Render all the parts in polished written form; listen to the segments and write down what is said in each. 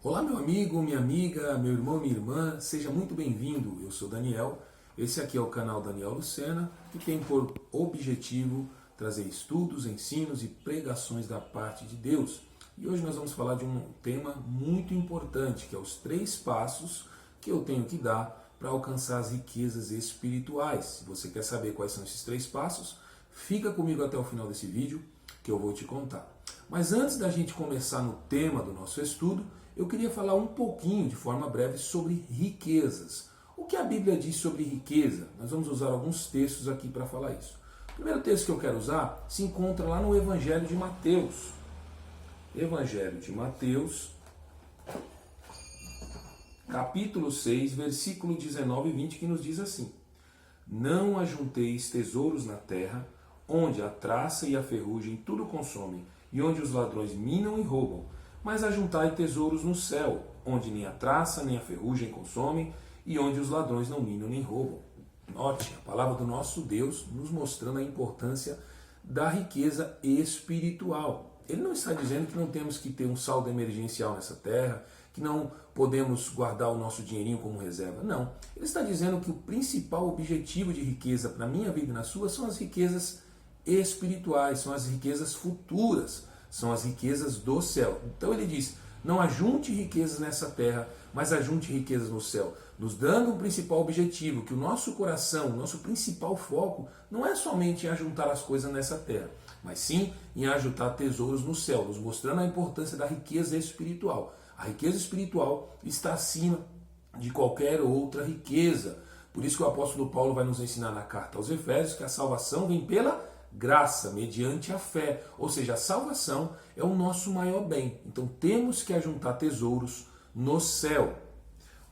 Olá, meu amigo, minha amiga, meu irmão, minha irmã, seja muito bem-vindo. Eu sou Daniel, esse aqui é o canal Daniel Lucena, que tem por objetivo trazer estudos, ensinos e pregações da parte de Deus. E hoje nós vamos falar de um tema muito importante, que é os 3 passos que eu tenho que dar para alcançar as riquezas espirituais. Se você quer saber quais são esses 3 passos, fica comigo até o final desse vídeo que eu vou te contar. Mas antes da gente começar no tema do nosso estudo, eu queria falar um pouquinho, de forma breve, sobre riquezas. O que a Bíblia diz sobre riqueza? Nós vamos usar alguns textos aqui para falar isso. O primeiro texto que eu quero usar se encontra lá no Evangelho de Mateus. Evangelho de Mateus, capítulo 6, versículo 19 e 20, que nos diz assim: Não ajunteis tesouros na terra, onde a traça e a ferrugem tudo consomem, e onde os ladrões minam e roubam, mas ajuntai tesouros no céu, onde nem a traça nem a ferrugem consomem, e onde os ladrões não minam nem roubam. Note a palavra do nosso Deus nos mostrando a importância da riqueza espiritual. Ele não está dizendo que não temos que ter um saldo emergencial nessa terra, que não podemos guardar o nosso dinheirinho como reserva. Não. Ele está dizendo que o principal objetivo de riqueza para a minha vida e na sua são as riquezas espirituais, são as riquezas futuras, são as riquezas do céu. Então ele diz, não ajunte riquezas nessa terra, mas ajunte riquezas no céu, nos dando um principal objetivo, que o nosso coração, o nosso principal foco, não é somente em ajuntar as coisas nessa terra, mas sim em ajuntar tesouros no céu, nos mostrando a importância da riqueza espiritual. A riqueza espiritual está acima de qualquer outra riqueza. Por isso que o apóstolo Paulo vai nos ensinar na carta aos Efésios que a salvação vem pela graça, mediante a fé. Ou seja, a salvação é o nosso maior bem. Então temos que ajuntar tesouros no céu.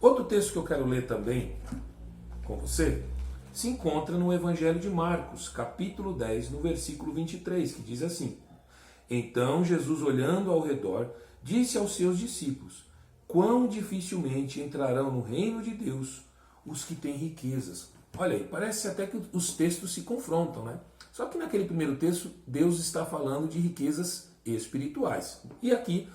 Outro texto que eu quero ler também com você se encontra no Evangelho de Marcos, capítulo 10, no versículo 23, que diz assim: Então Jesus, olhando ao redor, disse aos seus discípulos: Quão dificilmente entrarão no reino de Deus os que têm riquezas. Olha aí, parece até que os textos se confrontam, né? Só que naquele primeiro texto, Deus está falando de riquezas espirituais. E aqui,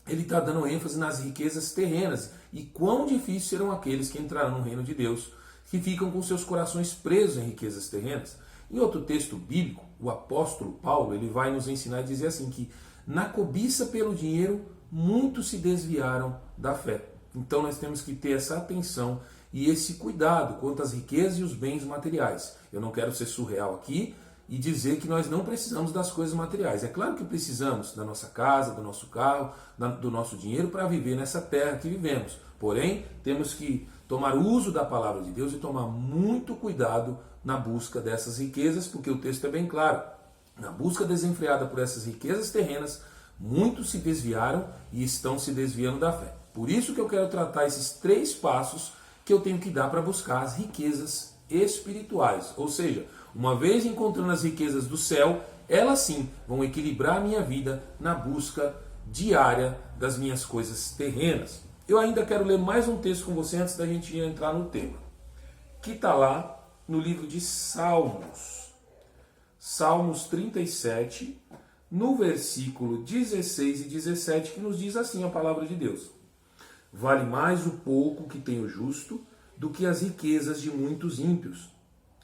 ele está dando ênfase nas riquezas terrenas. E quão difíceis serão aqueles que entrarão no reino de Deus, que ficam com seus corações presos em riquezas terrenas. Em outro texto bíblico, o apóstolo Paulo, ele vai nos ensinar a dizer assim, que na cobiça pelo dinheiro, muitos se desviaram da fé. Então nós temos que ter essa atenção e esse cuidado quanto às riquezas e os bens materiais. Eu não quero ser surreal aqui e dizer que nós não precisamos das coisas materiais. É claro que precisamos da nossa casa, do nosso carro, do nosso dinheiro para viver nessa terra que vivemos. Porém, temos que tomar uso da palavra de Deus e tomar muito cuidado na busca dessas riquezas, porque o texto é bem claro. Na busca desenfreada por essas riquezas terrenas, muitos se desviaram e estão se desviando da fé. Por isso que eu quero tratar esses 3 passos que eu tenho que dar para buscar as riquezas espirituais. Ou seja, uma vez encontrando as riquezas do céu, elas sim vão equilibrar a minha vida na busca diária das minhas coisas terrenas. Eu ainda quero ler mais um texto com você antes da gente entrar no tema, que está lá no livro de Salmos. Salmos 37, no versículo 16 e 17, que nos diz assim a palavra de Deus: Vale mais o pouco que tem o justo do que as riquezas de muitos ímpios,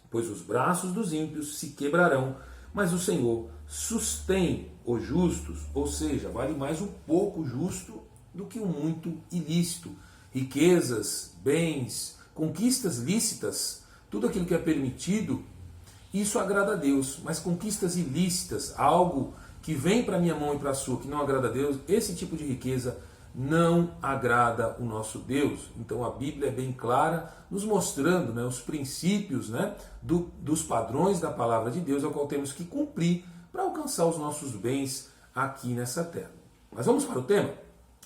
pois os braços dos ímpios se quebrarão, mas o Senhor sustém os justos. Ou seja, vale mais o pouco justo do que o muito ilícito. Riquezas, bens, conquistas lícitas, tudo aquilo que é permitido, isso agrada a Deus. Mas conquistas ilícitas, algo que vem para a minha mão e para a sua, que não agrada a Deus, esse tipo de riqueza não agrada o nosso Deus. Então a Bíblia é bem clara, nos mostrando, né, os princípios, né, dos padrões da palavra de Deus, ao qual temos que cumprir para alcançar os nossos bens aqui nessa terra. Mas vamos para o tema?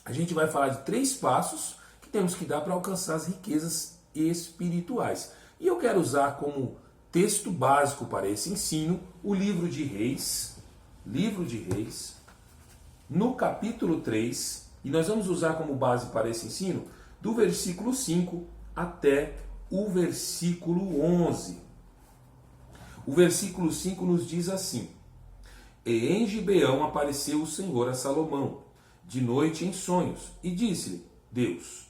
A gente vai falar de 3 passos que temos que dar para alcançar as riquezas espirituais. E eu quero usar como texto básico para esse ensino o livro de Reis, no capítulo 3, e nós vamos usar como base para esse ensino do versículo 5 até o versículo 11. O versículo 5 nos diz assim: E em Gibeão apareceu o Senhor a Salomão, de noite em sonhos, e disse-lhe Deus,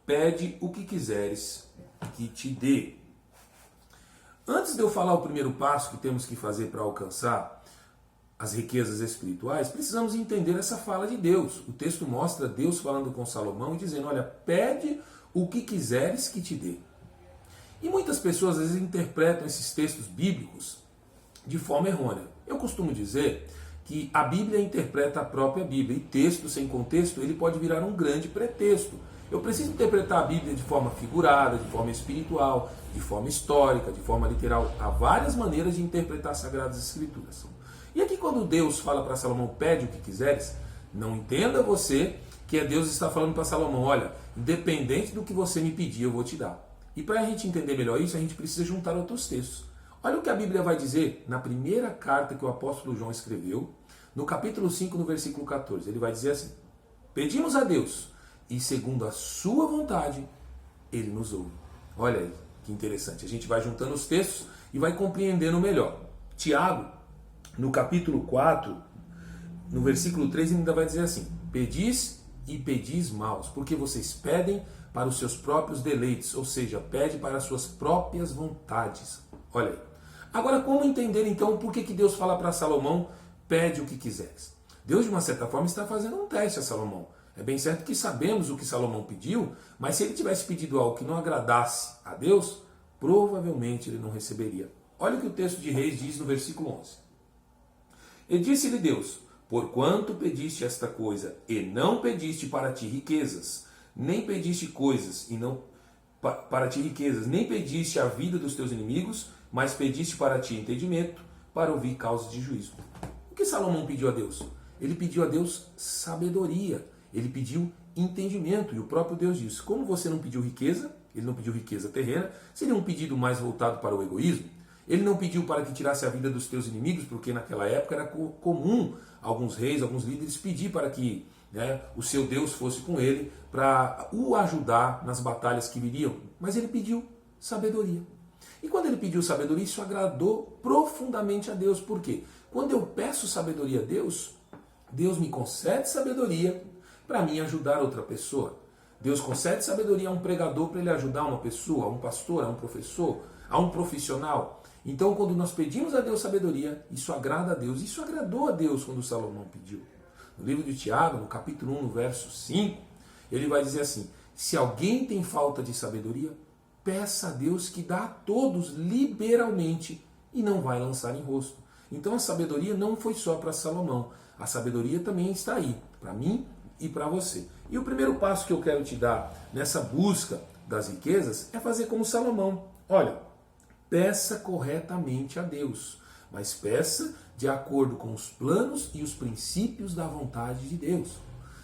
pede o que quiseres que te dê. Antes de eu falar o primeiro passo que temos que fazer para alcançar as riquezas espirituais, precisamos entender essa fala de Deus. O texto mostra Deus falando com Salomão e dizendo, olha, pede o que quiseres que te dê. E muitas pessoas às vezes interpretam esses textos bíblicos de forma errônea. Eu costumo dizer que a Bíblia interpreta a própria Bíblia, e texto sem contexto ele pode virar um grande pretexto. Eu preciso interpretar a Bíblia de forma figurada, de forma espiritual, de forma histórica, de forma literal. Há várias maneiras de interpretar as Sagradas Escrituras. E aqui quando Deus fala para Salomão, pede o que quiseres, não entenda você que Deus está falando para Salomão, olha, independente do que você me pedir, eu vou te dar. E para a gente entender melhor isso, a gente precisa juntar outros textos. Olha o que a Bíblia vai dizer na primeira carta que o apóstolo João escreveu, no capítulo 5, no versículo 14. Ele vai dizer assim, pedimos a Deus, e segundo a sua vontade, ele nos ouve. Olha aí, que interessante. A gente vai juntando os textos e vai compreendendo melhor. Tiago, no capítulo 4, no versículo 3, ele ainda vai dizer assim, pedis e pedis maus, porque vocês pedem para os seus próprios deleites, ou seja, pede para as suas próprias vontades. Olha aí. Agora, como entender então por que Deus fala para Salomão, pede o que quiseres? Deus, de uma certa forma, está fazendo um teste a Salomão. É bem certo que sabemos o que Salomão pediu, mas se ele tivesse pedido algo que não agradasse a Deus, provavelmente ele não receberia. Olha o que o texto de Reis diz no versículo 11. E disse-lhe Deus, porquanto pediste esta coisa, e não pediste para ti riquezas, nem pediste coisas, e não para ti riquezas, nem pediste a vida dos teus inimigos, mas pediste para ti entendimento, para ouvir causas de juízo. O que Salomão pediu a Deus? Ele pediu a Deus sabedoria, ele pediu entendimento, e o próprio Deus disse, como você não pediu riqueza, ele não pediu riqueza terrena, seria um pedido mais voltado para o egoísmo. Ele não pediu para que tirasse a vida dos teus inimigos, porque naquela época era comum alguns reis, alguns líderes pedir para que o seu Deus fosse com ele, para o ajudar nas batalhas que viriam. Mas ele pediu sabedoria. E quando ele pediu sabedoria, isso agradou profundamente a Deus. Por quê? Quando eu peço sabedoria a Deus, Deus me concede sabedoria para mim ajudar outra pessoa. Deus concede sabedoria a um pregador para ele ajudar uma pessoa, a um pastor, a um professor, a um profissional. Então, quando nós pedimos a Deus sabedoria, isso agrada a Deus. Isso agradou a Deus quando Salomão pediu. No livro de Tiago, no capítulo 1, no verso 5, ele vai dizer assim, se alguém tem falta de sabedoria, peça a Deus que dá a todos liberalmente e não vai lançar em rosto. Então a sabedoria não foi só para Salomão, a sabedoria também está aí, para mim e para você. E o primeiro passo que eu quero te dar nessa busca das riquezas é fazer como Salomão. Olha, peça corretamente a Deus, mas peça de acordo com os planos e os princípios da vontade de Deus.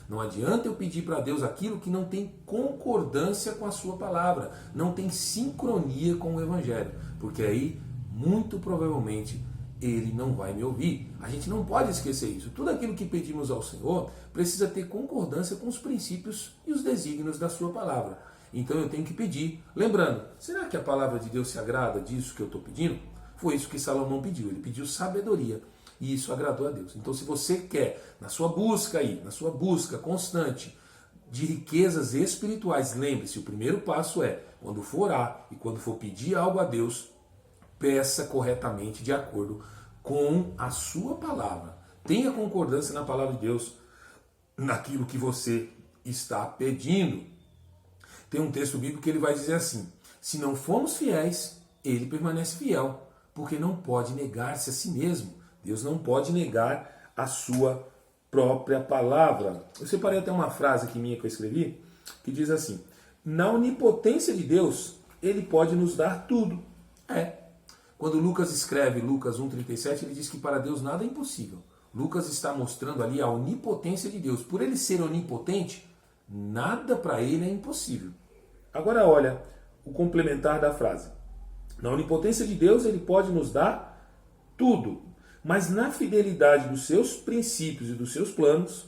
Não adianta eu pedir para Deus aquilo que não tem concordância com a sua palavra, não tem sincronia com o Evangelho, porque aí, muito provavelmente, Ele não vai me ouvir. A gente não pode esquecer isso. Tudo aquilo que pedimos ao Senhor precisa ter concordância com os princípios e os desígnios da sua palavra. Então eu tenho que pedir. Lembrando, será que a palavra de Deus se agrada disso que eu estou pedindo? Foi isso que Salomão pediu. Ele pediu sabedoria. E isso agradou a Deus. Então se você quer, na sua busca constante de riquezas espirituais, lembre-se, o primeiro passo é, quando for orar e quando for pedir algo a Deus, peça corretamente de acordo com a sua palavra. Tenha concordância na palavra de Deus, naquilo que você está pedindo. Tem um texto bíblico que ele vai dizer assim, se não formos fiéis, ele permanece fiel, porque não pode negar-se a si mesmo. Deus não pode negar a sua própria palavra. Eu separei até uma frase aqui minha que eu escrevi, que diz assim, na onipotência de Deus, ele pode nos dar tudo. Quando Lucas escreve Lucas 1,37, ele diz que para Deus nada é impossível. Lucas está mostrando ali a onipotência de Deus. Por ele ser onipotente, nada para ele é impossível. Agora olha o complementar da frase. Na onipotência de Deus, ele pode nos dar tudo. Mas na fidelidade dos seus princípios e dos seus planos,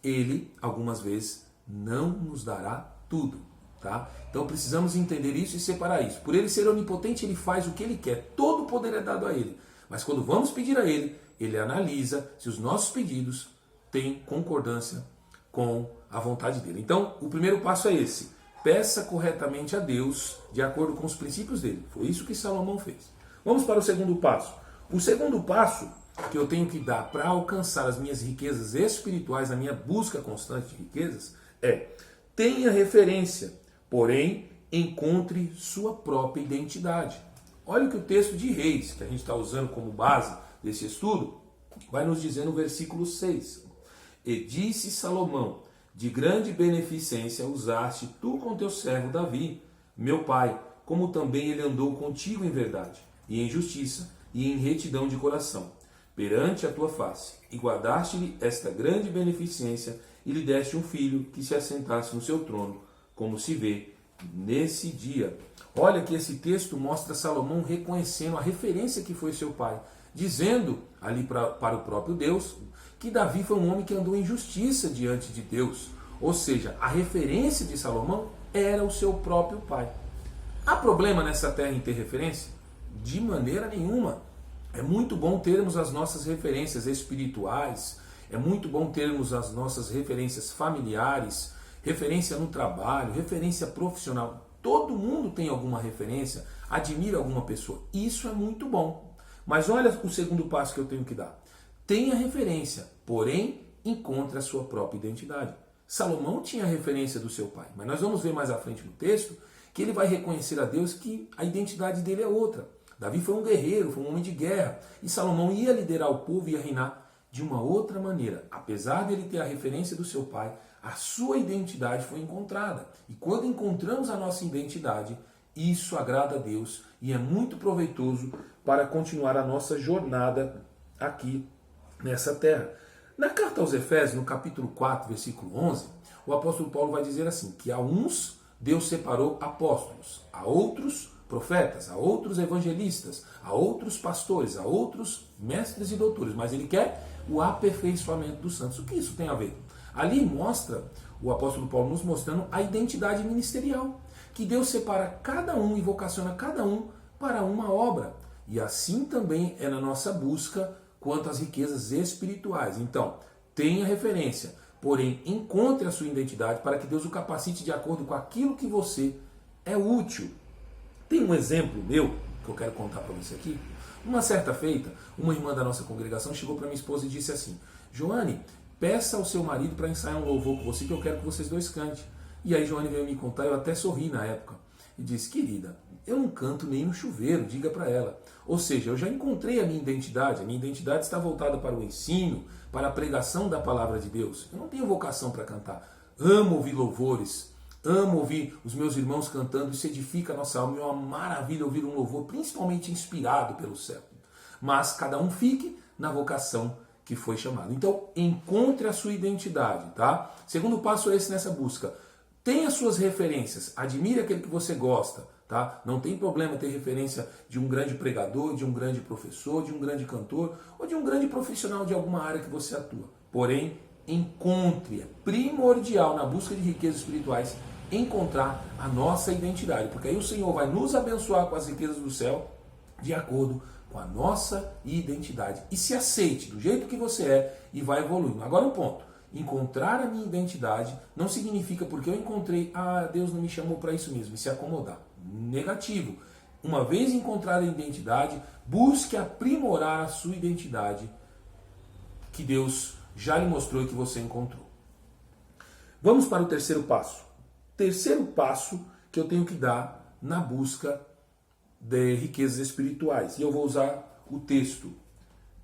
ele, algumas vezes, não nos dará tudo. Tá? Então precisamos entender isso e separar isso. Por ele ser onipotente, ele faz o que ele quer. Todo o poder é dado a ele. Mas quando vamos pedir a ele, ele analisa se os nossos pedidos tem concordância com a vontade dele. Então, o primeiro passo é esse. Peça corretamente a Deus de acordo com os princípios dele. Foi isso que Salomão fez. Vamos para o segundo passo. O segundo passo que eu tenho que dar para alcançar as minhas riquezas espirituais, a minha busca constante de riquezas, é: tenha referência, porém encontre sua própria identidade. Olha o que o texto de Reis, que a gente está usando como base desse estudo, vai nos dizer no versículo 6. E disse Salomão: de grande beneficência usaste tu com teu servo Davi, meu pai, como também ele andou contigo em verdade, e em justiça, e em retidão de coração, perante a tua face, e guardaste-lhe esta grande beneficência, e lhe deste um filho que se assentasse no seu trono, como se vê nesse dia. Olha que esse texto mostra Salomão reconhecendo a referência que foi seu pai, dizendo ali para o próprio Deus que Davi foi um homem que andou em justiça diante de Deus. Ou seja, a referência de Salomão era o seu próprio pai. Há problema nessa terra em ter referência? De maneira nenhuma. É muito bom termos as nossas referências espirituais, é muito bom termos as nossas referências familiares, referência no trabalho, referência profissional. Todo mundo tem alguma referência, admira alguma pessoa. Isso é muito bom. Mas olha o segundo passo que eu tenho que dar. Tenha referência, porém encontre a sua própria identidade. Salomão tinha a referência do seu pai, mas nós vamos ver mais à frente no texto que ele vai reconhecer a Deus que a identidade dele é outra. Davi foi um guerreiro, foi um homem de guerra, e Salomão ia liderar o povo e ia reinar de uma outra maneira. Apesar dele ter a referência do seu pai, a sua identidade foi encontrada. E quando encontramos a nossa identidade, isso agrada a Deus e é muito proveitoso para continuar a nossa jornada aqui nessa terra. Na carta aos Efésios, no capítulo 4, versículo 11, o apóstolo Paulo vai dizer assim, que a uns Deus separou apóstolos, a outros profetas, a outros evangelistas, a outros pastores, a outros mestres e doutores, mas ele quer o aperfeiçoamento dos santos. O que isso tem a ver? Ali mostra o apóstolo Paulo nos mostrando a identidade ministerial, que Deus separa cada um e vocaciona cada um para uma obra. E assim também é na nossa busca quanto às riquezas espirituais. Então, tenha referência, porém encontre a sua identidade para que Deus o capacite de acordo com aquilo que você é útil. Tem um exemplo meu que eu quero contar para você aqui. Uma certa feita, uma irmã da nossa congregação chegou para minha esposa e disse assim: Joane, peça ao seu marido para ensaiar um louvor com você que eu quero que vocês dois cantem. E aí Joane veio me contar, eu até sorri na época, e disse: querida, eu não canto nem no chuveiro, diga para ela. Ou seja, eu já encontrei a minha identidade está voltada para o ensino, para a pregação da palavra de Deus. Eu não tenho vocação para cantar. Amo ouvir louvores, amo ouvir os meus irmãos cantando, isso edifica a nossa alma, é uma maravilha ouvir um louvor, principalmente inspirado pelo céu. Mas cada um fique na vocação que foi chamado. Então, encontre a sua identidade, tá? Segundo passo é esse nessa busca. Tenha suas referências, admire aquele que você gosta, tá? Não tem problema ter referência de um grande pregador, de um grande professor, de um grande cantor ou de um grande profissional de alguma área que você atua. Porém, encontre, é primordial na busca de riquezas espirituais, encontrar a nossa identidade, porque aí o Senhor vai nos abençoar com as riquezas do céu de acordo com a nossa identidade. E se aceite do jeito que você é e vai evoluindo. Agora um ponto. Encontrar a minha identidade não significa porque eu encontrei, Deus não me chamou para isso mesmo, e se acomodar. Negativo. Uma vez encontrada a identidade, busque aprimorar a sua identidade que Deus já lhe mostrou e que você encontrou. Vamos para o terceiro passo. Terceiro passo que eu tenho que dar na busca de riquezas espirituais. E eu vou usar o texto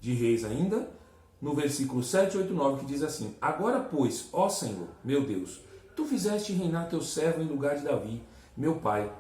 de Reis ainda, no versículo 7, 8, 9, que diz assim: Agora, pois, ó Senhor, meu Deus, tu fizeste reinar teu servo em lugar de Davi, meu pai,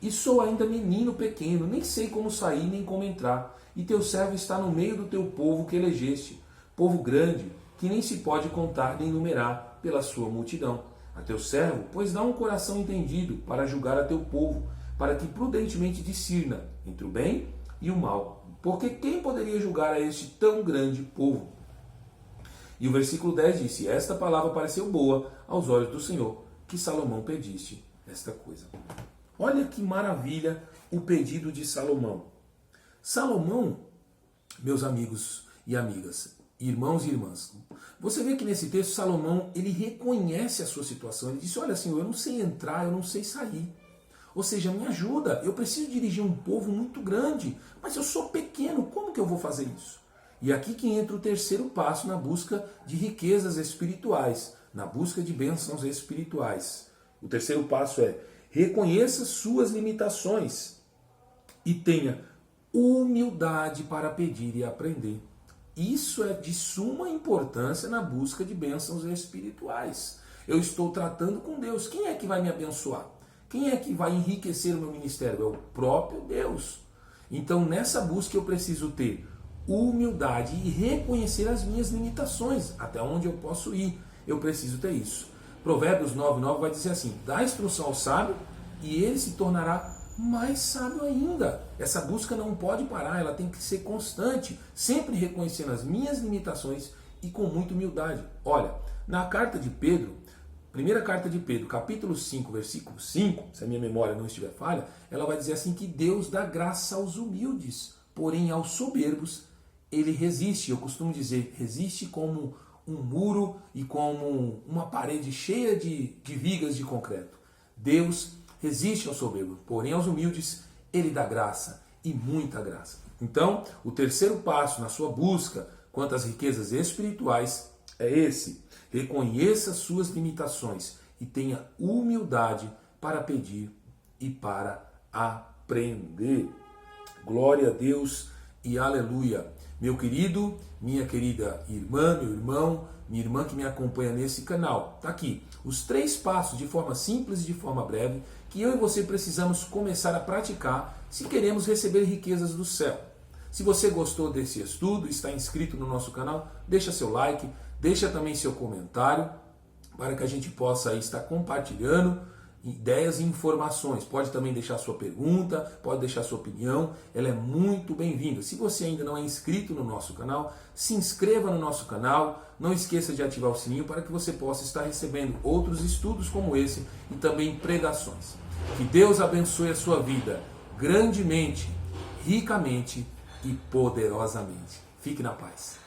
e sou ainda menino pequeno, nem sei como sair nem como entrar, e teu servo está no meio do teu povo que elegeste, povo grande, que nem se pode contar nem numerar pela sua multidão. A teu servo, pois dá um coração entendido para julgar a teu povo, para que prudentemente discirna entre o bem e o mal. Porque quem poderia julgar a este tão grande povo? E o versículo 10 disse: Esta palavra pareceu boa aos olhos do Senhor, que Salomão pediste esta coisa. Olha que maravilha o pedido de Salomão. Salomão, meus amigos e amigas, irmãos e irmãs, você vê que nesse texto Salomão, ele reconhece a sua situação. Ele disse, olha Senhor, eu não sei entrar, eu não sei sair. Ou seja, me ajuda, eu preciso dirigir um povo muito grande, mas eu sou pequeno, como que eu vou fazer isso? E aqui que entra o terceiro passo na busca de riquezas espirituais, na busca de bênçãos espirituais. O terceiro passo é, reconheça suas limitações e tenha humildade para pedir e aprender. Isso é de suma importância na busca de bênçãos espirituais. Eu estou tratando com Deus. Quem é que vai me abençoar? Quem é que vai enriquecer o meu ministério? É o próprio Deus. Então, nessa busca eu preciso ter humildade e reconhecer as minhas limitações, até onde eu posso ir. Eu preciso ter isso. Provérbios 9:9 vai dizer assim, dá instrução ao sábio e ele se tornará mais sábio ainda. Essa busca não pode parar, ela tem que ser constante, sempre reconhecendo as minhas limitações e com muita humildade. Olha, na carta de Pedro, primeira carta de Pedro, capítulo 5, versículo 5, se a minha memória não estiver falha, ela vai dizer assim que Deus dá graça aos humildes, porém aos soberbos ele resiste. Eu costumo dizer, resiste como um muro e como uma parede cheia de vigas de concreto. Deus resiste ao soberbo, porém aos humildes ele dá graça e muita graça. Então, o terceiro passo na sua busca quanto às riquezas espirituais é esse: reconheça suas limitações e tenha humildade para pedir e para aprender. Glória a Deus e aleluia. Meu querido, minha querida irmã, meu irmão, minha irmã que me acompanha nesse canal, está aqui os 3 passos de forma simples e de forma breve que eu e você precisamos começar a praticar se queremos receber riquezas do céu. Se você gostou desse estudo, está inscrito no nosso canal, deixa seu like, deixa também seu comentário para que a gente possa aí estar compartilhando ideias e informações. Pode também deixar sua pergunta, pode deixar sua opinião, ela é muito bem-vinda. Se você ainda não é inscrito no nosso canal, se inscreva no nosso canal, não esqueça de ativar o sininho para que você possa estar recebendo outros estudos como esse e também pregações. Que Deus abençoe a sua vida grandemente, ricamente e poderosamente. Fique na paz.